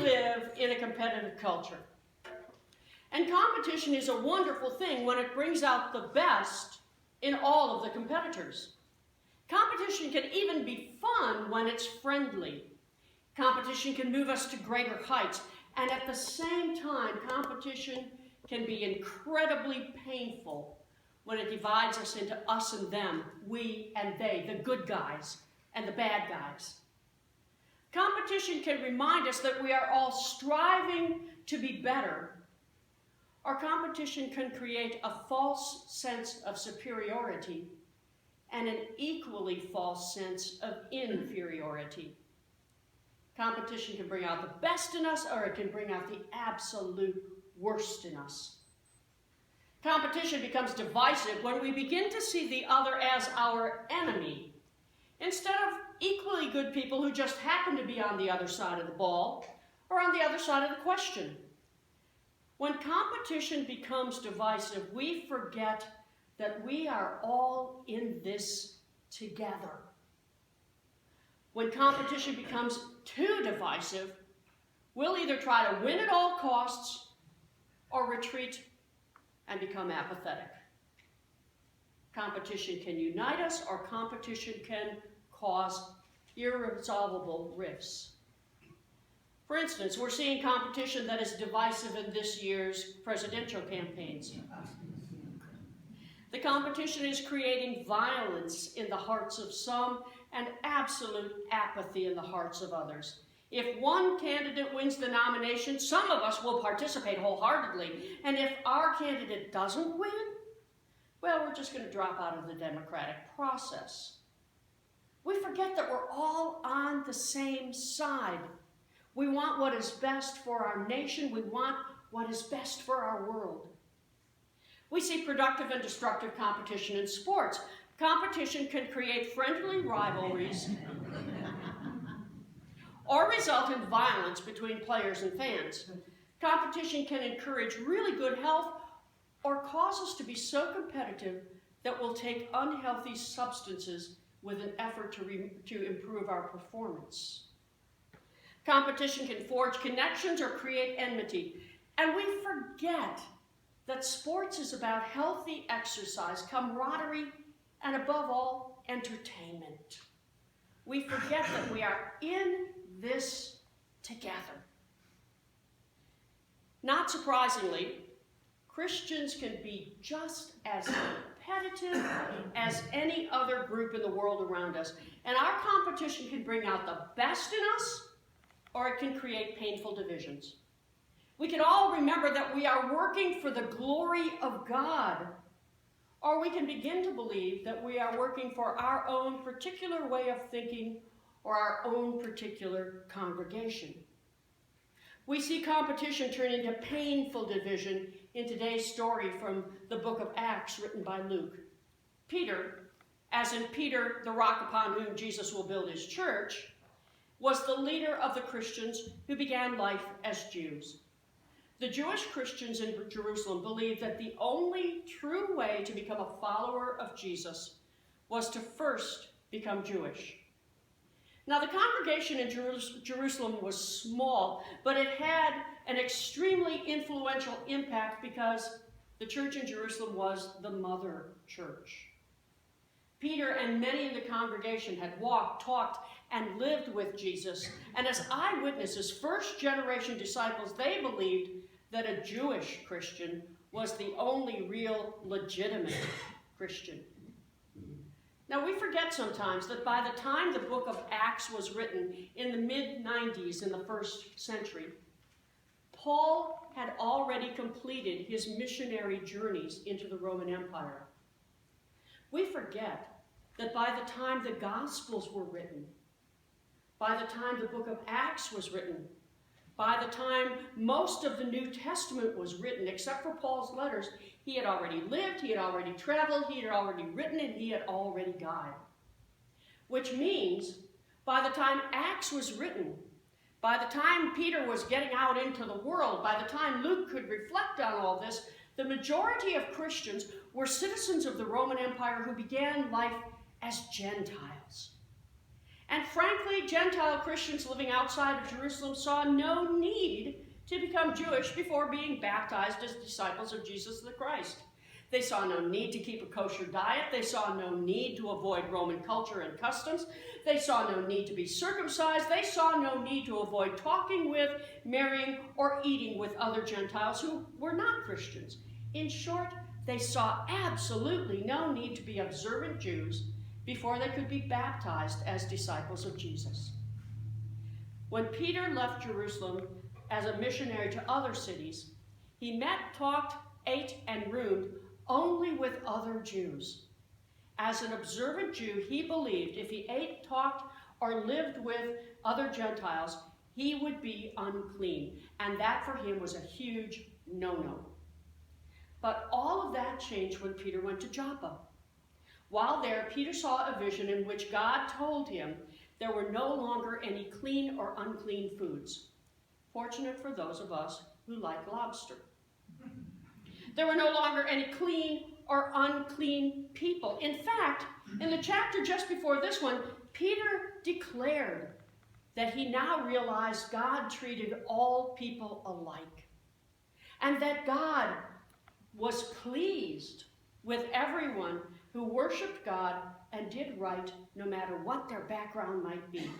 live in a competitive culture. And competition is a wonderful thing when it brings out the best in all of the competitors. Competition can even be fun when it's friendly. Competition can move us to greater heights. And at the same time, competition can be incredibly painful when it divides us into us and them, we and they, the good guys and the bad guys. Competition can remind us that we are all striving to be better. Or competition can create a false sense of superiority and an equally false sense of inferiority. Competition can bring out the best in us, or it can bring out the absolute worst in us. Competition becomes divisive when we begin to see the other as our enemy, instead of equally good people who just happen to be on the other side of the ball or on the other side of the question. When competition becomes divisive, we forget that we are all in this together. When competition becomes too divisive, we'll either try to win at all costs or retreat and become apathetic. Competition can unite us, or competition can cause irresolvable rifts. For instance, we're seeing competition that is divisive in this year's presidential campaigns. The competition is creating violence in the hearts of some and absolute apathy in the hearts of others. If one candidate wins the nomination, some of us will participate wholeheartedly. And if our candidate doesn't win, well, we're just going to drop out of the democratic process. We forget that we're all on the same side. We want what is best for our nation. We want what is best for our world. We see productive and destructive competition in sports. Competition can create friendly rivalries or result in violence between players and fans. Competition can encourage really good health or cause us to be so competitive that we'll take unhealthy substances with an effort to improve our performance. Competition can forge connections or create enmity. And we forget that sports is about healthy exercise, camaraderie, and above all, entertainment. We forget that we are in this together. Not surprisingly, Christians can be just as competitive as any other group in the world around us. And our competition can bring out the best in us, or it can create painful divisions. We can all remember that we are working for the glory of God, or we can begin to believe that we are working for our own particular way of thinking or our own particular congregation. We see competition turn into painful division in today's story from the book of Acts written by Luke. Peter, as in Peter, the rock upon whom Jesus will build his church, was the leader of the Christians who began life as Jews. The Jewish Christians in Jerusalem believed that the only true way to become a follower of Jesus was to first become Jewish. Now, the congregation in Jerusalem was small, but it had an extremely influential impact because the church in Jerusalem was the mother church. Peter and many in the congregation had walked, talked, and lived with Jesus, and as eyewitnesses, first-generation disciples, they believed that a Jewish Christian was the only real legitimate Christian. Now, we forget sometimes that by the time the book of Acts was written in the mid-90s in the first century, Paul had already completed his missionary journeys into the Roman Empire. We forget that by the time the Gospels were written, by the time the book of Acts was written, by the time most of the New Testament was written, except for Paul's letters, he had already lived, he had already traveled, he had already written, and he had already died. Which means, by the time Acts was written, by the time Peter was getting out into the world, by the time Luke could reflect on all this, the majority of Christians were citizens of the Roman Empire who began life as Gentiles. And frankly, Gentile Christians living outside of Jerusalem saw no need to become Jewish before being baptized as disciples of Jesus the Christ. They saw no need to keep a kosher diet. They saw no need to avoid Roman culture and customs. They saw no need to be circumcised. They saw no need to avoid talking with, marrying, or eating with other Gentiles who were not Christians. In short, they saw absolutely no need to be observant Jews before they could be baptized as disciples of Jesus. When Peter left Jerusalem as a missionary to other cities, he met, talked, ate, and roomed only with other Jews. As an observant Jew, he believed if he ate, talked, or lived with other Gentiles, he would be unclean, and that for him was a huge no-no. But all of that changed when Peter went to Joppa. While there, Peter saw a vision in which God told him there were no longer any clean or unclean foods. Fortunate for those of us who like lobster. There were no longer any clean or unclean people. In fact, in the chapter just before this one, Peter declared that he now realized God treated all people alike, and that God was pleased with everyone who worshiped God and did right, no matter what their background might be.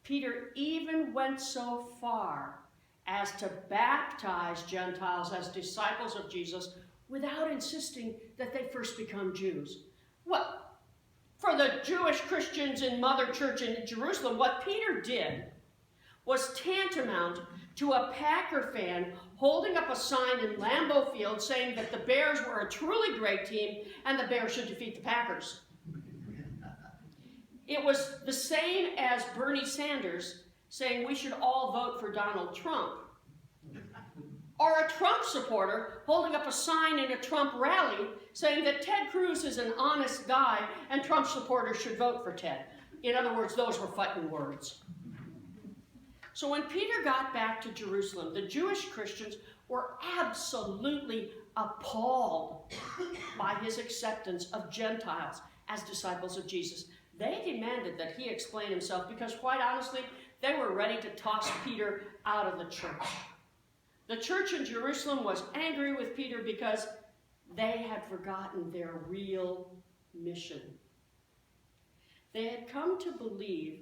Peter even went so far as to baptize Gentiles as disciples of Jesus without insisting that they first become Jews. Well, for the Jewish Christians in Mother Church in Jerusalem, what Peter did was tantamount to a Packer fan holding up a sign in Lambeau Field saying that the Bears were a truly great team and the Bears should defeat the Packers. It was the same as Bernie Sanders saying we should all vote for Donald Trump, or a Trump supporter holding up a sign in a Trump rally saying that Ted Cruz is an honest guy and Trump supporters should vote for Ted. In other words, those were fighting words. So when Peter got back to Jerusalem, the Jewish Christians were absolutely appalled by his acceptance of Gentiles as disciples of Jesus. They demanded that he explain himself because, quite honestly, they were ready to toss Peter out of the church. The church in Jerusalem was angry with Peter because they had forgotten their real mission. They had come to believe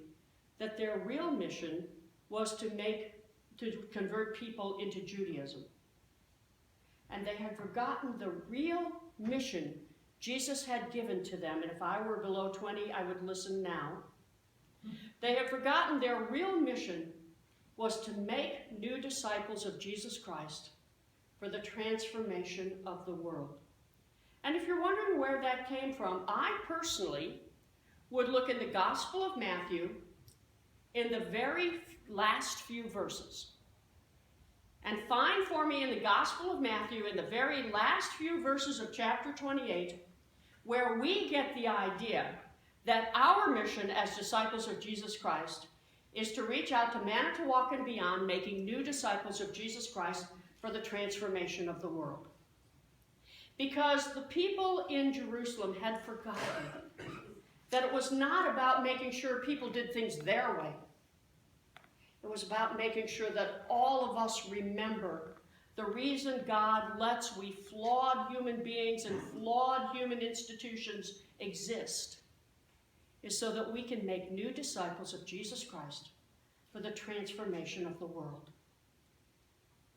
that their real mission was to convert people into Judaism. And they had forgotten the real mission Jesus had given to them. And if I were below 20, I would listen now. They had forgotten their real mission was to make new disciples of Jesus Christ for the transformation of the world. And if you're wondering where that came from, I personally would look in the Gospel of Matthew in the very last few verses. And find for me in the Gospel of Matthew, in the very last few verses of chapter 28, where we get the idea that our mission as disciples of Jesus Christ is to reach out to Manitowoc and beyond, making new disciples of Jesus Christ for the transformation of the world. Because the people in Jerusalem had forgotten that it was not about making sure people did things their way. It was about making sure that all of us remember the reason God lets we flawed human beings and flawed human institutions exist is so that we can make new disciples of Jesus Christ for the transformation of the world.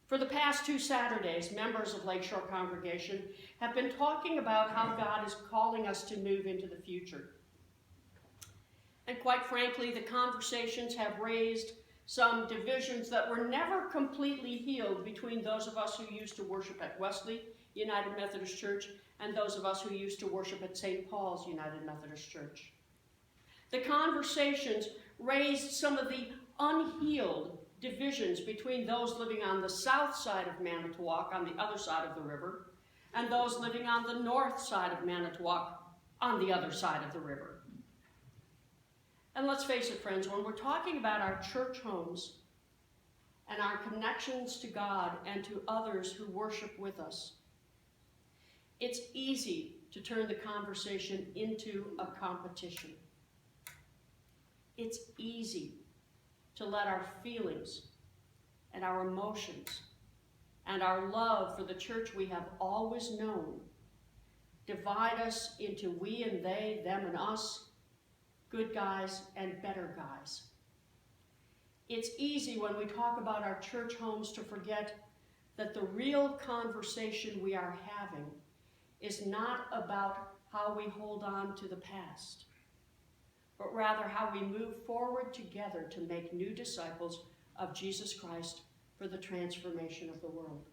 For the past 2 Saturdays, members of Lakeshore Congregation have been talking about how God is calling us to move into the future. And quite frankly, the conversations have raised some divisions that were never completely healed between those of us who used to worship at Wesley United Methodist Church and those of us who used to worship at St. Paul's United Methodist Church. The conversations raised some of the unhealed divisions between those living on the south side of Manitowoc, on the other side of the river, and those living on the north side of Manitowoc, on the other side of the river. And let's face it, friends, when we're talking about our church homes and our connections to God and to others who worship with us, it's easy to turn the conversation into a competition. It's easy to let our feelings and our emotions and our love for the church we have always known divide us into we and they, them and us, good guys and better guys. It's easy when we talk about our church homes to forget that the real conversation we are having is not about how we hold on to the past, but rather how we move forward together to make new disciples of Jesus Christ for the transformation of the world.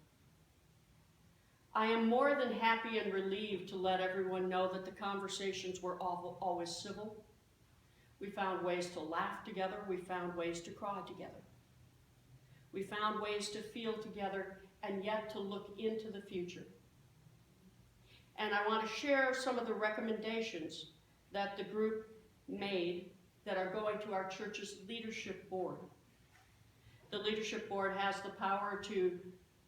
I am more than happy and relieved to let everyone know that the conversations were always civil. We found ways to laugh together. We found ways to cry together. We found ways to feel together and yet to look into the future. And I want to share some of the recommendations that the group made that are going to our church's leadership board. The leadership board has the power to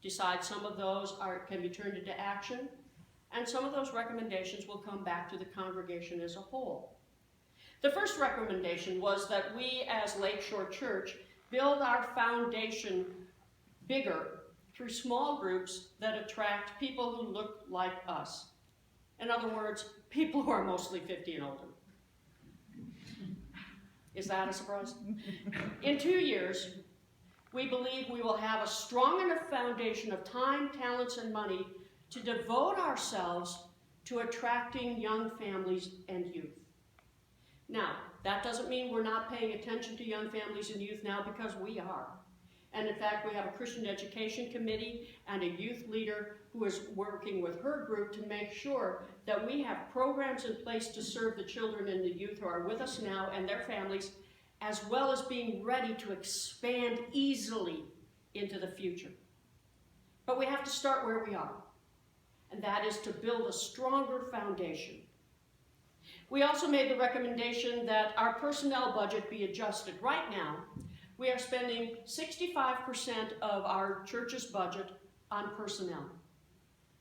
decide some of those can be turned into action, and some of those recommendations will come back to the congregation as a whole. The first recommendation was that we as Lakeshore Church build our foundation bigger through small groups that attract people who look like us. In other words, people who are mostly 50 and older. Is that a surprise? In 2 years, we believe we will have a strong enough foundation of time, talents, and money to devote ourselves to attracting young families and youth. Now, that doesn't mean we're not paying attention to young families and youth now, because we are. And in fact, we have a Christian education committee and a youth leader who is working with her group to make sure that we have programs in place to serve the children and the youth who are with us now and their families, as well as being ready to expand easily into the future. But we have to start where we are, and that is to build a stronger foundation. We also made the recommendation that our personnel budget be adjusted. Right now, we are spending 65% of our church's budget on personnel,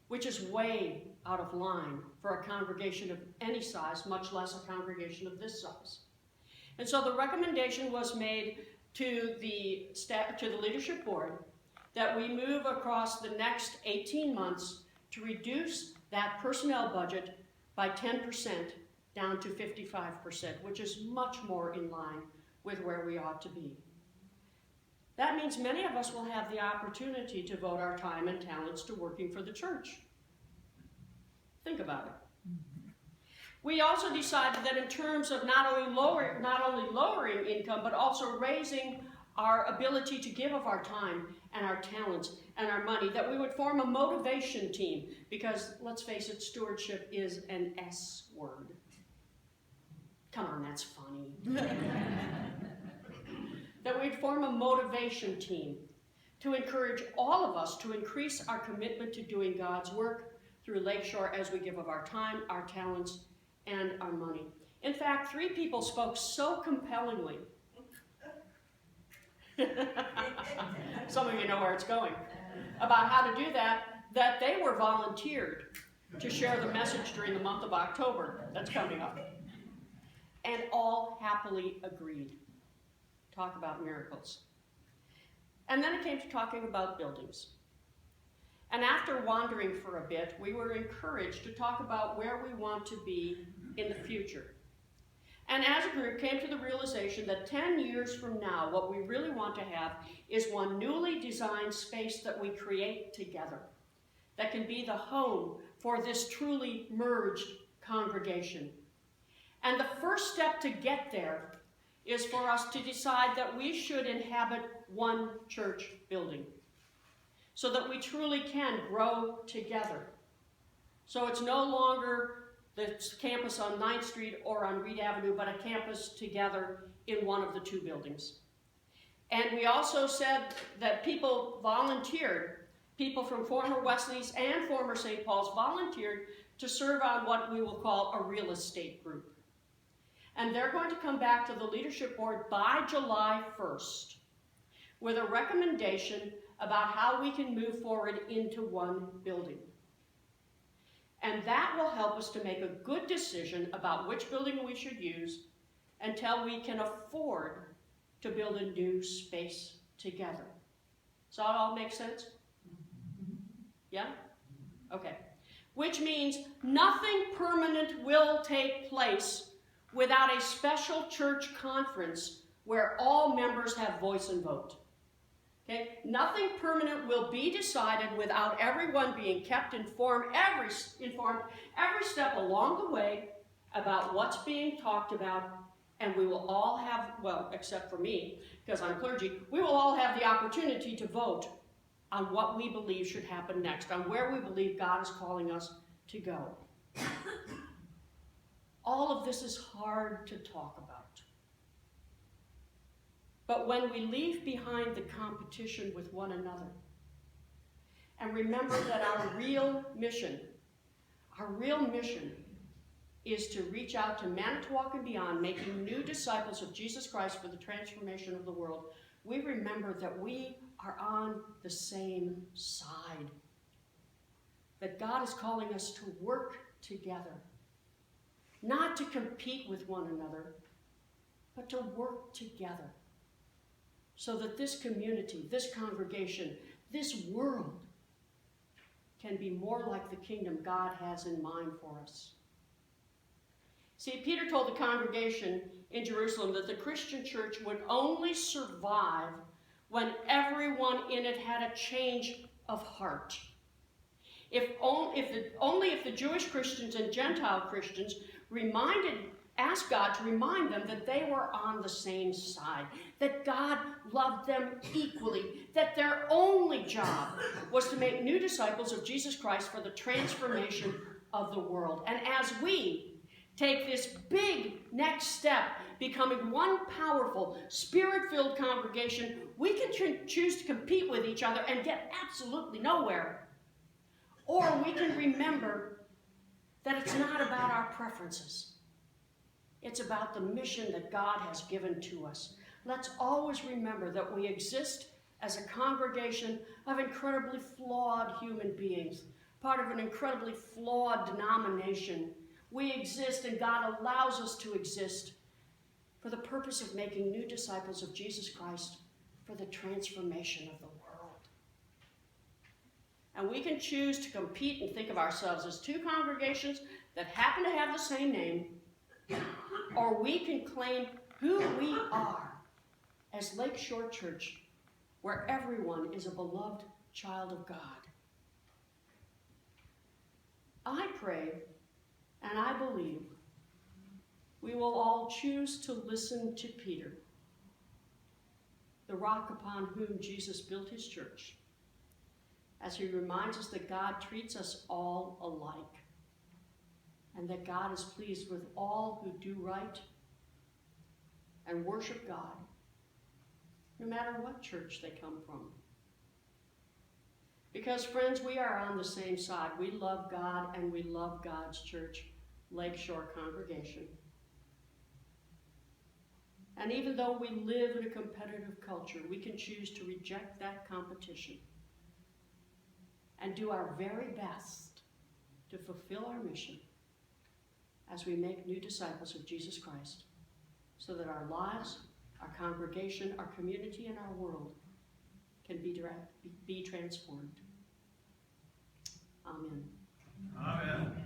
which is way out of line for a congregation of any size, much less a congregation of this size. And so the recommendation was made to the staff, to the leadership board, that we move across the next 18 months to reduce that personnel budget by 10% down to 55%, which is much more in line with where we ought to be. That means many of us will have the opportunity to devote our time and talents to working for the church. Think about it. We also decided that in terms of not only lowering income, but also raising our ability to give of our time and our talents and our money, that we would form a motivation team, because let's face it, stewardship is an S word. Come on, that's funny. That we'd form a motivation team to encourage all of us to increase our commitment to doing God's work through Lakeshore as we give of our time, our talents, and our money. In fact, 3 people spoke so compellingly. Some of you know where it's going. About how to do that, that they were volunteered to share the message during the month of October that's coming up. And all happily agreed. Talk about miracles. And then it came to talking about buildings. And after wandering for a bit, we were encouraged to talk about where we want to be in the future. And as a group came to the realization that 10 years from now, what we really want to have is one newly designed space that we create together, that can be the home for this truly merged congregation. And the first step to get there is for us to decide that we should inhabit one church building, so that we truly can grow together. So it's no longer the campus on 9th Street or on Reed Avenue, but a campus together in one of the 2 buildings. And we also said that people volunteered, people from former Wesley's and former St. Paul's volunteered to serve on what we will call a real estate group. And they're going to come back to the leadership board by July 1st with a recommendation about how we can move forward into one building. And that will help us to make a good decision about which building we should use until we can afford to build a new space together. Does that all make sense? Yeah? Okay. Which means nothing permanent will take place without a special church conference where all members have voice and vote. Okay? Nothing permanent will be decided without everyone being kept informed every step along the way about what's being talked about, and we will all have, well, except for me, because I'm clergy, we will all have the opportunity to vote on what we believe should happen next, on where we believe God is calling us to go. All of this is hard to talk about. But when we leave behind the competition with one another and remember that our real mission is to reach out to Manitowoc and beyond, making new disciples of Jesus Christ for the transformation of the world, we remember that we are on the same side. That God is calling us to work together, not to compete with one another, but to work together so that this community, this congregation, this world can be more like the kingdom God has in mind for us. See, Peter told the congregation in Jerusalem that the Christian church would only survive when everyone in it had a change of heart. Only if the Jewish Christians and Gentile Christians asked God to remind them that they were on the same side, that God loved them equally, that their only job was to make new disciples of Jesus Christ for the transformation of the world. And as we take this big next step, becoming one powerful, spirit-filled congregation, we can choose to compete with each other and get absolutely nowhere. Or we can remember that it's not about our preferences. It's about the mission that God has given to us. Let's always remember that we exist as a congregation of incredibly flawed human beings, part of an incredibly flawed denomination. We exist, and God allows us to exist for the purpose of making new disciples of Jesus Christ for the transformation of the world. And we can choose to compete and think of ourselves as two congregations that happen to have the same name, or we can claim who we are as Lakeshore Church, where everyone is a beloved child of God. I pray and I believe we will all choose to listen to Peter, the rock upon whom Jesus built his church, as he reminds us that God treats us all alike, and that God is pleased with all who do right and worship God, no matter what church they come from. Because, friends, we are on the same side. We love God and we love God's church, Lakeshore Congregation. And even though we live in a competitive culture, we can choose to reject that competition and do our very best to fulfill our mission as we make new disciples of Jesus Christ, so that our lives, our congregation, our community, and our world can be transformed. Amen. Amen.